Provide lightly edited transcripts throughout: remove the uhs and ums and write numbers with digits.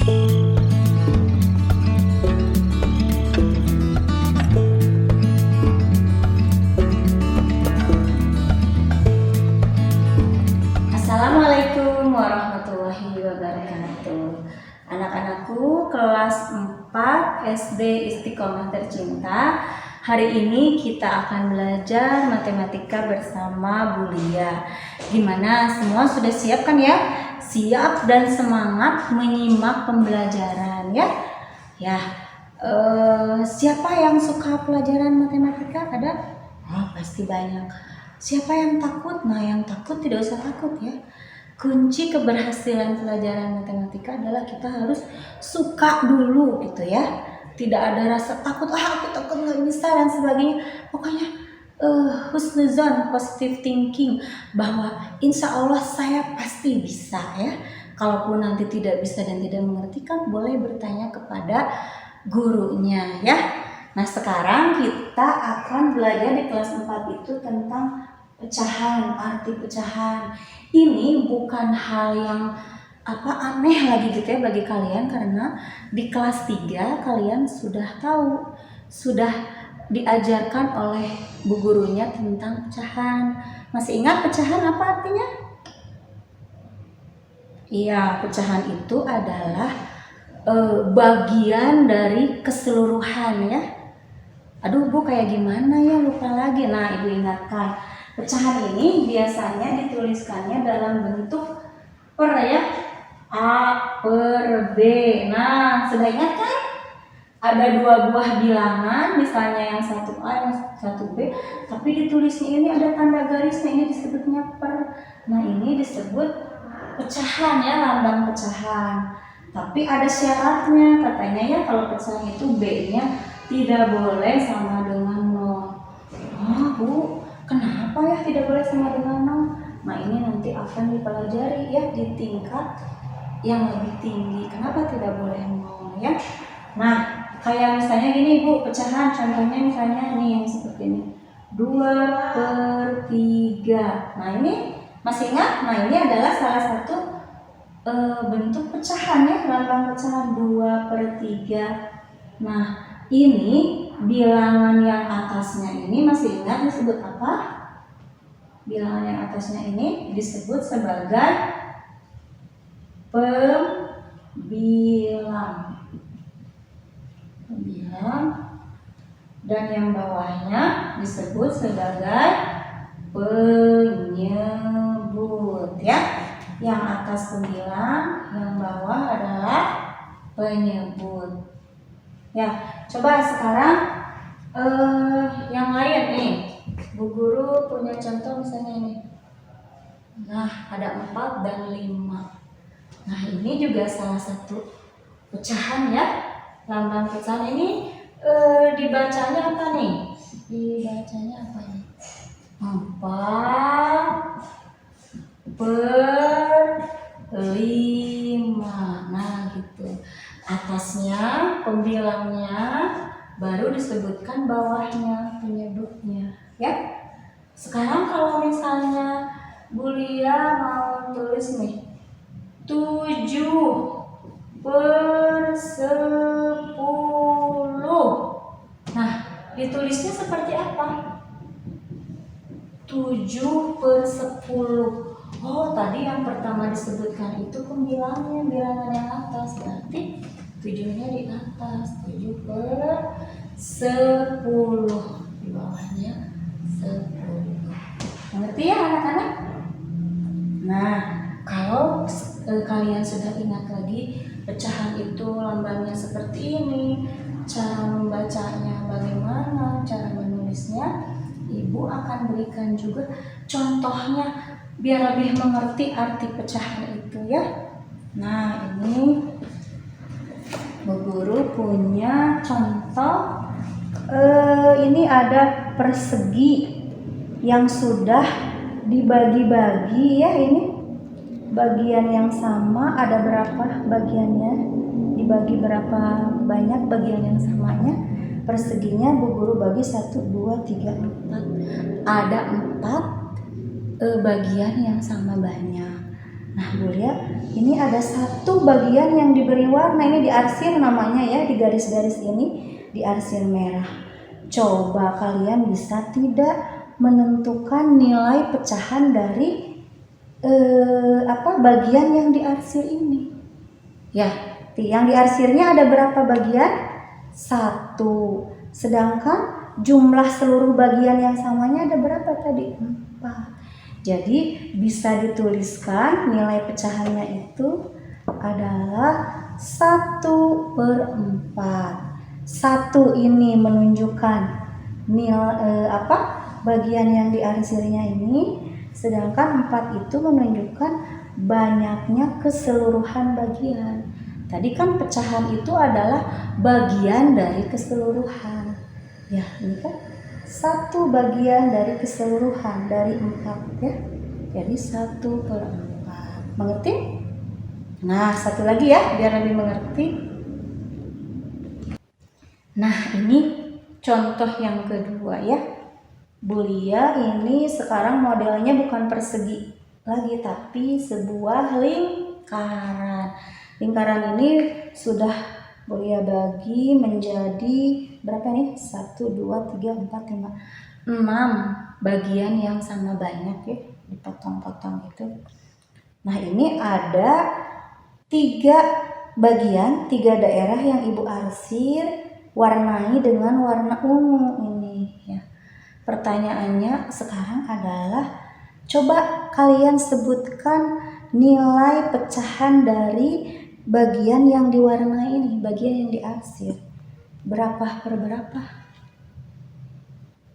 Assalamualaikum warahmatullahi wabarakatuh. Anak-anakku kelas 4 SD Istiqomah Tercinta. Hari ini kita akan belajar matematika bersama Bu Lia. Gimana, semua sudah siap kan ya? Siap dan semangat menyimak pembelajaran ya? Siapa yang suka pelajaran matematika? Ada? Oh, pasti banyak. Siapa yang takut? Nah, yang takut tidak usah takut ya. Kunci keberhasilan pelajaran matematika adalah kita harus suka dulu gitu ya. Tidak ada rasa takut, aku takut nggak bisa dan sebagainya. Pokoknya husnuzon, positive thinking, bahwa insya Allah saya pasti bisa ya. Kalaupun nanti tidak bisa dan tidak mengerti kan boleh bertanya kepada gurunya ya. Nah, sekarang kita akan belajar di kelas 4 itu tentang pecahan, arti pecahan. Ini bukan hal yang aneh lagi gitu ya bagi kalian, karena di kelas 3 kalian sudah tahu, sudah diajarkan oleh bu gurunya tentang pecahan. Masih ingat pecahan apa artinya? Iya, pecahan itu adalah bagian dari keseluruhan ya. Aduh Bu, kayak gimana ya, lupa lagi. Nah, Ibu ingatkan, pecahan ini biasanya dituliskannya dalam bentuk per ya, A per B. Nah, sudah ingat kan? Ada dua buah bilangan, misalnya yang satu A, yang satu B, tapi ditulisnya ini ada tanda garisnya, ini disebutnya per. Nah, ini disebut pecahan ya, lambang pecahan. Tapi ada syaratnya, katanya ya, kalau pecahan itu B-nya tidak boleh sama dengan 0. Ah Bu, kenapa ya tidak boleh sama dengan 0? Nah, ini nanti akan dipelajari ya di tingkat yang lebih tinggi. Kenapa tidak boleh 0 ya? Nah, kayak misalnya gini Bu, pecahan contohnya misalnya nih yang seperti ini, 2/3. Nah, ini masih ingat? Nah, ini adalah salah satu bentuk pecahan ya, lambang pecahan 2/3. Nah, ini bilangan yang atasnya ini masih ingat disebut apa? Bilangan yang atasnya ini disebut sebagai pembilang. Dan yang bawahnya disebut sebagai penyebut ya. Yang atas pembilang, yang bawah adalah penyebut. Ya, coba sekarang yang lain nih. Bu guru punya contoh misalnya ini. Nah, ada 4 dan 5. Nah, ini juga salah satu pecahan ya. Lambang pecahan ini dibacanya apa nih? Dibacanya apa nih? 4/5. Nah, gitu. Atasnya pembilangnya, baru disebutkan bawahnya penyebutnya ya. Sekarang kalau misalnya Bu Lia mau tulis nih 7/10. Nah, ditulisnya seperti apa? 7/10. Oh, tadi yang pertama disebutkan itu pembilangnya, bilangan yang atas, berarti 7-nya di atas, 7/10. Di bawahnya 10. Mengerti ya anak-anak? Nah, kalau kalian sudah ingat lagi pecahan itu lambangnya seperti ini, cara membacanya bagaimana, cara menulisnya, Ibu akan berikan juga contohnya biar lebih mengerti arti pecahan itu ya. Nah, ini Bu Guru punya contoh. Ini ada persegi yang sudah dibagi-bagi ya. Ini bagian yang sama, ada berapa bagiannya, dibagi berapa banyak bagian yang samanya. Perseginya Bu Guru bagi 1, 2, 3, 4. Ada 4 bagian yang sama banyak. Nah, Bu lihat, ini ada satu bagian yang diberi warna, ini diarsir namanya ya, di garis-garis ini diarsir merah. Coba kalian bisa tidak menentukan nilai pecahan dari bagian yang diarsir ini. Ya, yang diarsirnya ada berapa bagian? 1. Sedangkan jumlah seluruh bagian yang samanya ada berapa tadi? 4. Jadi bisa dituliskan nilai pecahannya itu adalah 1/4. 1 ini menunjukkan nilai bagian yang diarsirnya ini, sedangkan 4 itu menunjukkan banyaknya keseluruhan bagian. Tadi kan pecahan itu adalah bagian dari keseluruhan. Ya, ini kan 1 bagian dari keseluruhan dari 4 ya. Jadi 1/4. Mengerti? Nah, satu lagi ya biar lebih mengerti. Nah, ini contoh yang kedua ya. Bu Lia ini sekarang modelnya bukan persegi lagi tapi sebuah lingkaran. Lingkaran ini sudah Bu Lia bagi menjadi berapa nih? 1, 2, 3, 4, 5, 6 bagian yang sama banyak ya, dipotong-potong gitu. Nah, ini ada 3 bagian, 3 daerah yang Ibu arsir warnai dengan warna ungu ini ya. Pertanyaannya sekarang adalah coba kalian sebutkan nilai pecahan dari bagian yang diwarnai ini, bagian yang diarsir. Berapa per berapa?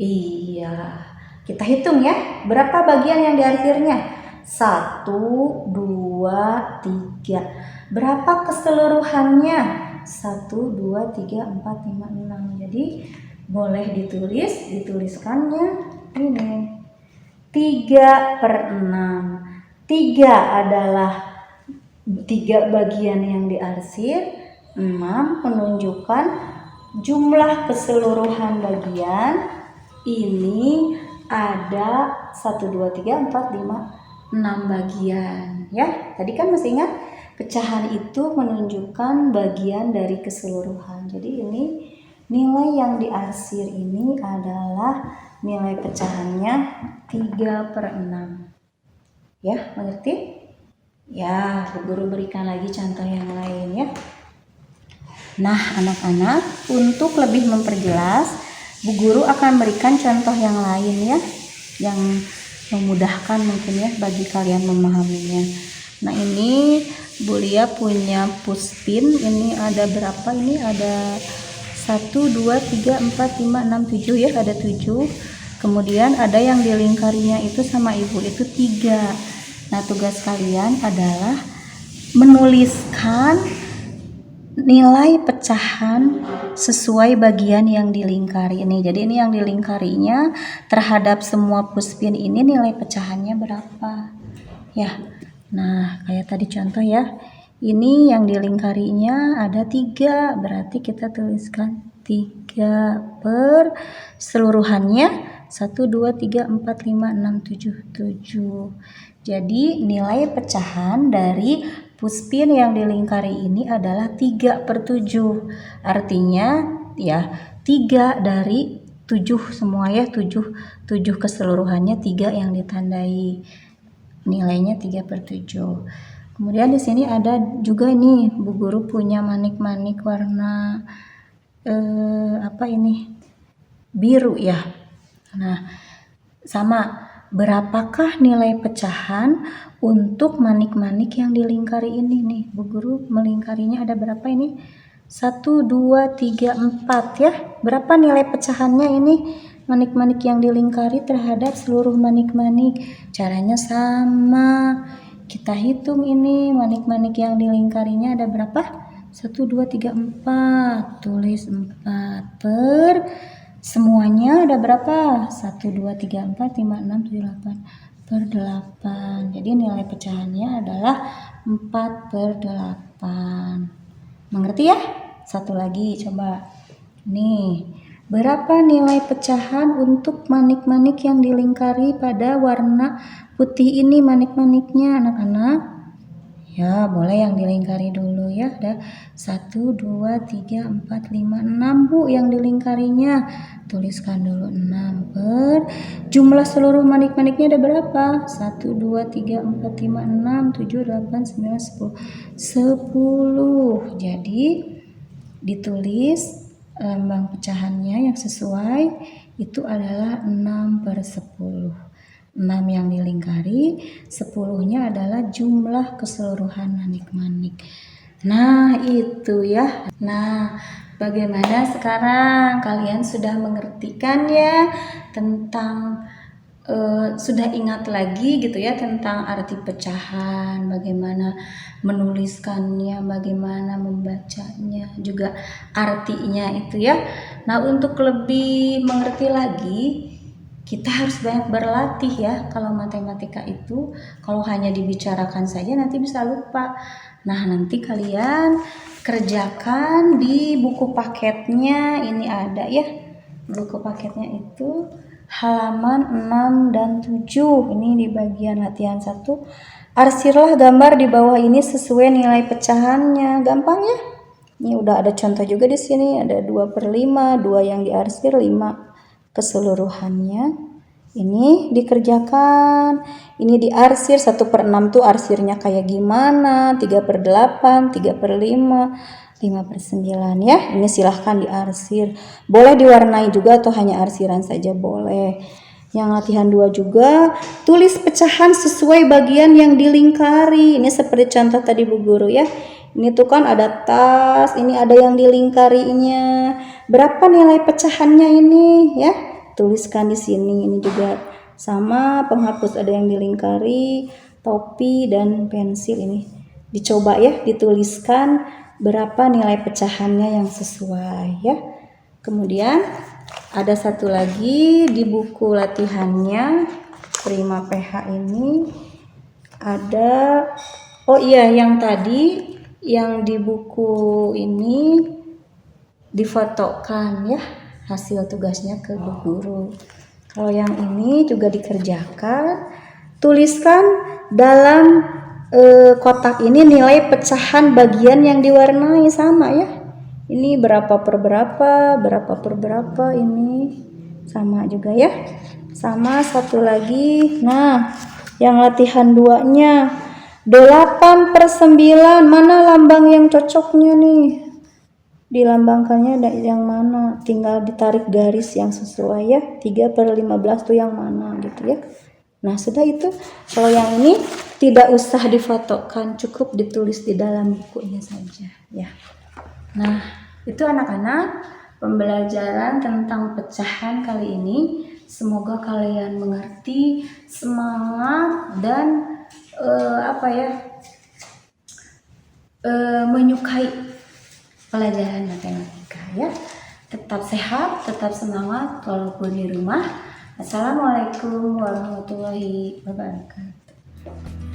Iya, kita hitung ya. Berapa bagian yang diarsirnya? 1, 2, 3. Berapa keseluruhannya? 1, 2, 3, 4, 5, 6. Jadi boleh dituliskannya ini 3/6. 3 adalah 3 bagian yang diarsir. 6 menunjukkan jumlah keseluruhan bagian. Ini ada 1, 2, 3, 4, 5, 6 bagian ya. Tadi kan masih ingat pecahan itu menunjukkan bagian dari keseluruhan. Jadi ini nilai yang diarsir ini adalah nilai pecahannya 3/6. Ya, mengerti? Ya, Bu Guru berikan lagi contoh yang lain ya. Nah, anak-anak, untuk lebih memperjelas, Bu Guru akan berikan contoh yang lain ya, yang memudahkan mungkin ya bagi kalian memahaminya. Nah, ini Bu Lia punya puspin, ini ada berapa? Ini ada 1, 2, 3, 4, 5, 6, 7 ya, ada 7. Kemudian ada yang dilingkarinya itu sama Ibu itu 3. Nah, tugas kalian adalah menuliskan nilai pecahan sesuai bagian yang dilingkari ini. Jadi ini yang dilingkarinya terhadap semua puspin ini nilai pecahannya berapa ya. Nah, kayak tadi contoh ya, ini yang dilingkarinya ada 3, berarti kita tuliskan 3 per seluruhannya 1, 2, 3, 4, 5, 6, 7, 7. Jadi nilai pecahan dari puspin yang dilingkari ini adalah 3/7. Artinya ya 3 dari 7 semua ya, 7 keseluruhannya, 3 yang ditandai. Nilainya 3/7. Kemudian di sini ada juga nih Bu Guru punya manik-manik warna biru ya. Nah, sama, berapakah nilai pecahan untuk manik-manik yang dilingkari ini nih? Bu Guru melingkarinya ada berapa ini? 1, 2, 3, 4 ya. Berapa nilai pecahannya ini manik-manik yang dilingkari terhadap seluruh manik-manik? Caranya sama. Kita hitung ini manik-manik yang dilingkarinya ada berapa? 1, 2, 3, 4. Tulis 4 per semuanya ada berapa? 1, 2, 3, 4, 5, 6, 7, 8 per 8. Jadi nilai pecahannya adalah 4/8. Mengerti ya? Satu lagi coba. Nih, berapa nilai pecahan untuk manik-manik yang dilingkari pada warna putih ini manik-maniknya anak-anak? Ya, boleh yang dilingkari dulu ya. Ada 1, 2, 3, 4, 5, 6 Bu yang dilingkarinya. Tuliskan dulu 6 per jumlah seluruh manik-maniknya ada berapa? 1, 2, 3, 4, 5, 6, 7, 8, 9, 10. 10. Jadi ditulis lambang pecahannya yang sesuai itu adalah 6 per 10. 6 yang dilingkari, 10-nya adalah jumlah keseluruhan manik-manik. Nah, itu ya. Nah, bagaimana sekarang? Kalian sudah mengerti kan ya tentang sudah ingat lagi gitu ya tentang arti pecahan, bagaimana menuliskannya, bagaimana membacanya, juga artinya itu ya. Nah, untuk lebih mengerti lagi, kita harus banyak berlatih ya. Kalau matematika itu, kalau hanya dibicarakan saja nanti bisa lupa. Nah, nanti kalian kerjakan di buku paketnya, ini ada ya. Buku paketnya itu halaman 6 dan 7. Ini di bagian latihan 1. Arsirlah gambar di bawah ini sesuai nilai pecahannya. Gampang ya? Ini udah ada contoh juga di sini. Ada 2/5, 2 yang diarsir, 5 keseluruhannya. Ini dikerjakan. Ini diarsir 1/6 tuh arsirnya kayak gimana? 3/8, 3/5, 5/9 ya. Ini silahkan diarsir. Boleh diwarnai juga atau hanya arsiran saja boleh. Yang latihan 2 juga, tulis pecahan sesuai bagian yang dilingkari. Ini seperti contoh tadi Bu Guru ya. Ini tuh kan ada tas, ini ada yang dilingkarinya. Berapa nilai pecahannya ini ya? Tuliskan di sini. Ini juga sama, penghapus ada yang dilingkari, topi dan pensil ini. Dicoba ya, dituliskan berapa nilai pecahannya yang sesuai ya. Kemudian ada satu lagi di buku latihannya Prima PH ini ada, oh iya, yang tadi yang di buku ini difotokan ya hasil tugasnya ke Bu Guru. Kalau yang ini juga dikerjakan, tuliskan dalam kotak ini nilai pecahan bagian yang diwarnai sama ya. Ini berapa per berapa, berapa per berapa, ini sama juga ya. Sama satu lagi, nah yang latihan 2-nya 8/9, mana lambang yang cocoknya nih? Dilambangkannya ada yang mana? Tinggal ditarik garis yang sesuai ya. 3/15 tuh yang mana gitu ya. Nah, sudah itu. Kalau yang ini tidak usah difotokan, cukup ditulis di dalam bukunya saja ya. Nah, itu anak-anak pembelajaran tentang pecahan kali ini. Semoga kalian mengerti, semangat dan menyukai pelajaran matematika ya. Tetap sehat, tetap semangat walaupun di rumah. Assalamualaikum warahmatullahi wabarakatuh.